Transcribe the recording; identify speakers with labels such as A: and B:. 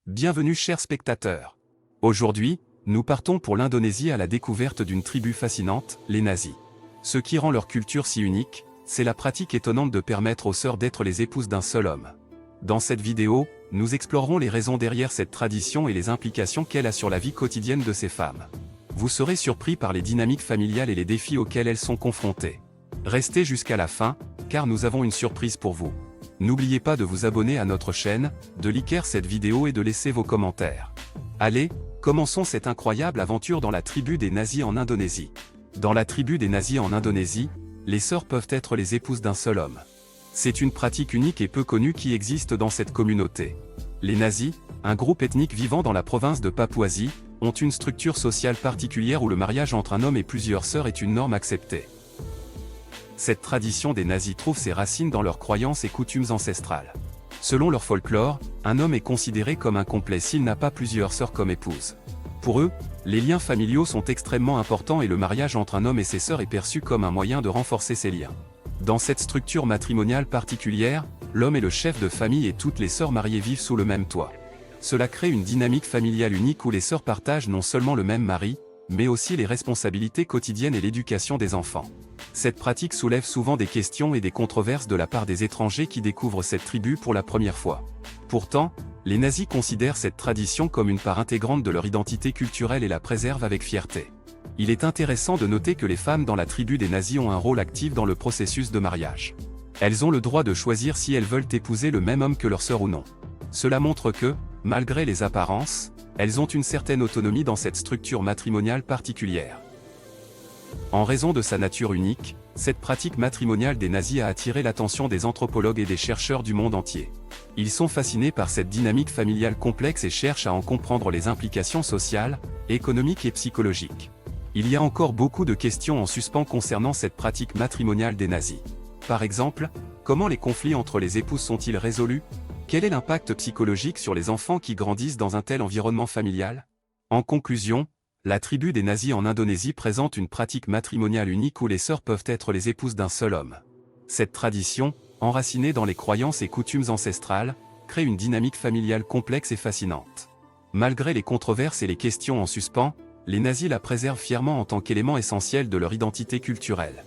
A: Bienvenue chers spectateurs. Aujourd'hui, nous partons pour l'Indonésie à la découverte d'une tribu fascinante, les nazis. Ce qui rend leur culture si unique, c'est la pratique étonnante de permettre aux sœurs d'être les épouses d'un seul homme. Dans cette vidéo, nous explorerons les raisons derrière cette tradition et les implications qu'elle a sur la vie quotidienne de ces femmes. Vous serez surpris par les dynamiques familiales et les défis auxquels elles sont confrontées. Restez jusqu'à la fin, car nous avons une surprise pour vous. N'oubliez pas de vous abonner à notre chaîne, de liker cette vidéo et de laisser vos commentaires. Allez, commençons cette incroyable aventure dans la tribu des nazis en Indonésie. Dans la tribu des nazis en Indonésie, les sœurs peuvent être les épouses d'un seul homme. C'est une pratique unique et peu connue qui existe dans cette communauté. Les nazis, un groupe ethnique vivant dans la province de Papouasie, ont une structure sociale particulière où le mariage entre un homme et plusieurs sœurs est une norme acceptée. Cette tradition des nazis trouve ses racines dans leurs croyances et coutumes ancestrales. Selon leur folklore, un homme est considéré comme incomplet s'il n'a pas plusieurs sœurs comme épouses. Pour eux, les liens familiaux sont extrêmement importants et le mariage entre un homme et ses sœurs est perçu comme un moyen de renforcer ces liens. Dans cette structure matrimoniale particulière, l'homme est le chef de famille et toutes les sœurs mariées vivent sous le même toit. Cela crée une dynamique familiale unique où les sœurs partagent non seulement le même mari, mais aussi les responsabilités quotidiennes et l'éducation des enfants. Cette pratique soulève souvent des questions et des controverses de la part des étrangers qui découvrent cette tribu pour la première fois. Pourtant, les nazis considèrent cette tradition comme une part intégrante de leur identité culturelle et la préservent avec fierté. Il est intéressant de noter que les femmes dans la tribu des nazis ont un rôle actif dans le processus de mariage. Elles ont le droit de choisir si elles veulent épouser le même homme que leur sœur ou non. Cela montre que, malgré les apparences, elles ont une certaine autonomie dans cette structure matrimoniale particulière. En raison de sa nature unique, cette pratique matrimoniale des nazis a attiré l'attention des anthropologues et des chercheurs du monde entier. Ils sont fascinés par cette dynamique familiale complexe et cherchent à en comprendre les implications sociales, économiques et psychologiques. Il y a encore beaucoup de questions en suspens concernant cette pratique matrimoniale des nazis. Par exemple, comment les conflits entre les épouses sont-ils résolus? Quel est l'impact psychologique sur les enfants qui grandissent dans un tel environnement familial? En conclusion, la tribu des nazis en Indonésie présente une pratique matrimoniale unique où les sœurs peuvent être les épouses d'un seul homme. Cette tradition, enracinée dans les croyances et coutumes ancestrales, crée une dynamique familiale complexe et fascinante. Malgré les controverses et les questions en suspens, les nazis la préservent fièrement en tant qu'élément essentiel de leur identité culturelle.